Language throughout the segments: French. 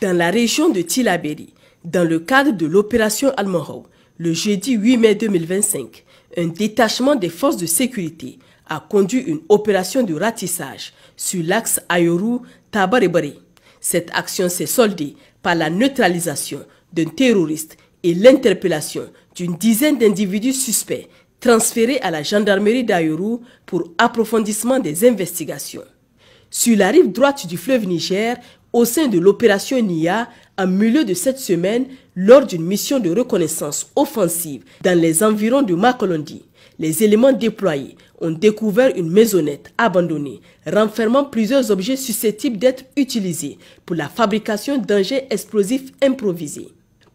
Dans la région de Tillabéri, dans le cadre de l'opération Almahou, le jeudi 8 mai 2025, un détachement des forces de sécurité a conduit une opération de ratissage sur l'axe Ayoru-Tabarebare. Cette action s'est soldée par la neutralisation d'un terroriste et l'interpellation d'une dizaine d'individus suspects transférés à la gendarmerie d'Ayoru pour approfondissement des investigations. Sur la rive droite du fleuve Niger, au sein de l'opération NIA, en milieu de cette semaine, lors d'une mission de reconnaissance offensive dans les environs de Makolondi, les éléments déployés ont découvert une maisonnette abandonnée renfermant plusieurs objets susceptibles d'être utilisés pour la fabrication d'engins explosifs improvisés.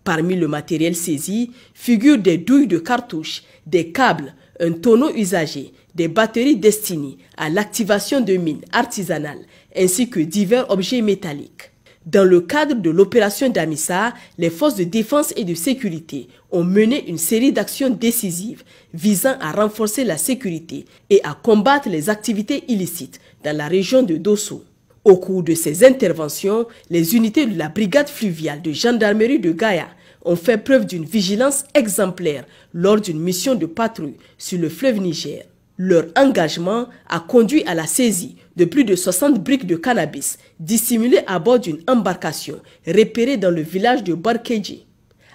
Parmi le matériel saisi figurent des douilles de cartouches, des câbles, un tonneau usagé, des batteries destinées à l'activation de mines artisanales ainsi que divers objets métalliques. Dans le cadre de l'opération Damissa, les forces de défense et de sécurité ont mené une série d'actions décisives visant à renforcer la sécurité et à combattre les activités illicites dans la région de Dosso. Au cours de ces interventions, les unités de la brigade fluviale de gendarmerie de Gaïa ont fait preuve d'une vigilance exemplaire lors d'une mission de patrouille sur le fleuve Niger. Leur engagement a conduit à la saisie de plus de 60 briques de cannabis dissimulées à bord d'une embarcation repérée dans le village de Barkedji,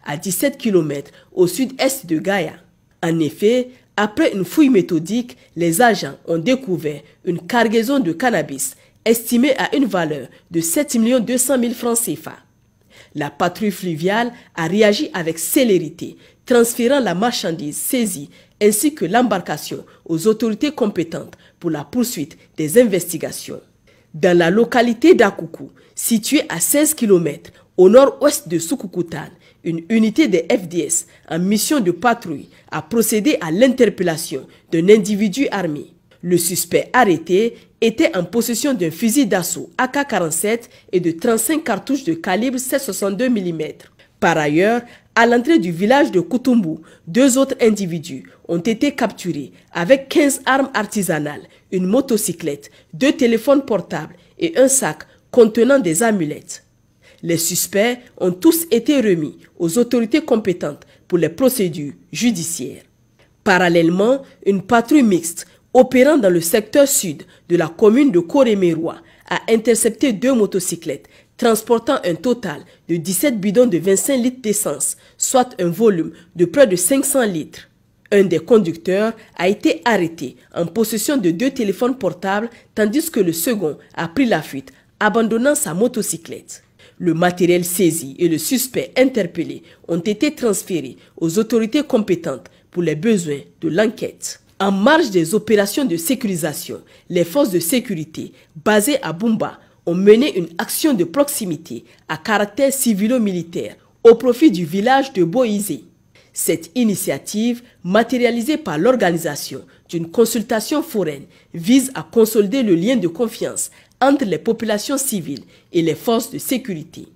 à 17 km au sud-est de Gaïa. En effet, après une fouille méthodique, les agents ont découvert une cargaison de cannabis estimée à une valeur de 7 200 000 francs CFA. La patrouille fluviale a réagi avec célérité, transférant la marchandise saisie ainsi que l'embarcation aux autorités compétentes pour la poursuite des investigations. Dans la localité d'Akoukou, située à 16 km au nord-ouest de Soukoukoutane, une unité des FDS en mission de patrouille a procédé à l'interpellation d'un individu armé. Le suspect arrêté était en possession d'un fusil d'assaut AK-47 et de 35 cartouches de calibre 7,62 mm. Par ailleurs, à l'entrée du village de Koutoumou, 2 autres individus ont été capturés avec 15 armes artisanales, une motocyclette, 2 téléphones portables et un sac contenant des amulettes. Les suspects ont tous été remis aux autorités compétentes pour les procédures judiciaires. Parallèlement, une patrouille mixte opérant dans le secteur sud de la commune de Koremeroua a intercepté 2 motocyclettes transportant un total de 17 bidons de 25 litres d'essence, soit un volume de près de 500 litres. Un des conducteurs a été arrêté en possession de 2 téléphones portables tandis que le second a pris la fuite, abandonnant sa motocyclette. Le matériel saisi et le suspect interpellé ont été transférés aux autorités compétentes pour les besoins de l'enquête. En marge des opérations de sécurisation, les forces de sécurité basées à Bumba ont mené une action de proximité à caractère civilo-militaire au profit du village de Boïsé. Cette initiative, matérialisée par l'organisation d'une consultation foraine, vise à consolider le lien de confiance entre les populations civiles et les forces de sécurité.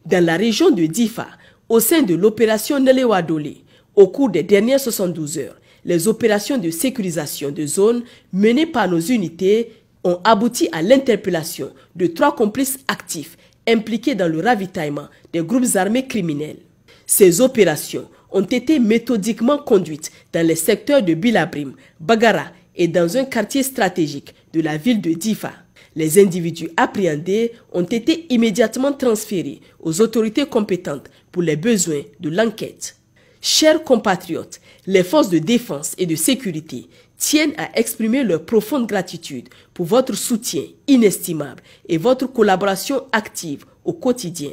Dans la région de Difa, au sein de l'opération Nelewadole, au cours des dernières 72 heures, les opérations de sécurisation de zones menées par nos unités ont abouti à l'interpellation de 3 complices actifs impliqués dans le ravitaillement des groupes armés criminels. Ces opérations ont été méthodiquement conduites dans les secteurs de Bilabrim, Bagara et dans un quartier stratégique de la ville de Difa. Les individus appréhendés ont été immédiatement transférés aux autorités compétentes pour les besoins de l'enquête. Chers compatriotes, les forces de défense et de sécurité tiennent à exprimer leur profonde gratitude pour votre soutien inestimable et votre collaboration active au quotidien.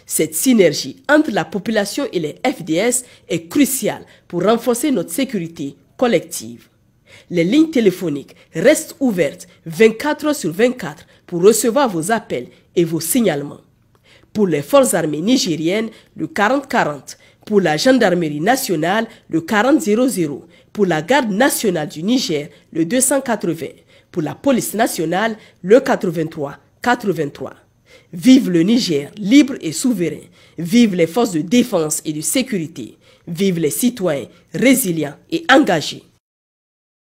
Cette synergie entre la population et les FDS est cruciale pour renforcer notre sécurité collective. Les lignes téléphoniques restent ouvertes 24 heures sur 24 pour recevoir vos appels et vos signalements. Pour les forces armées nigériennes, le 40-40. Pour la gendarmerie nationale, le 40-00. Pour la garde nationale du Niger, le 280. Pour la police nationale, le 83-83. Vive le Niger libre et souverain. Vive les forces de défense et de sécurité. Vive les citoyens résilients et engagés.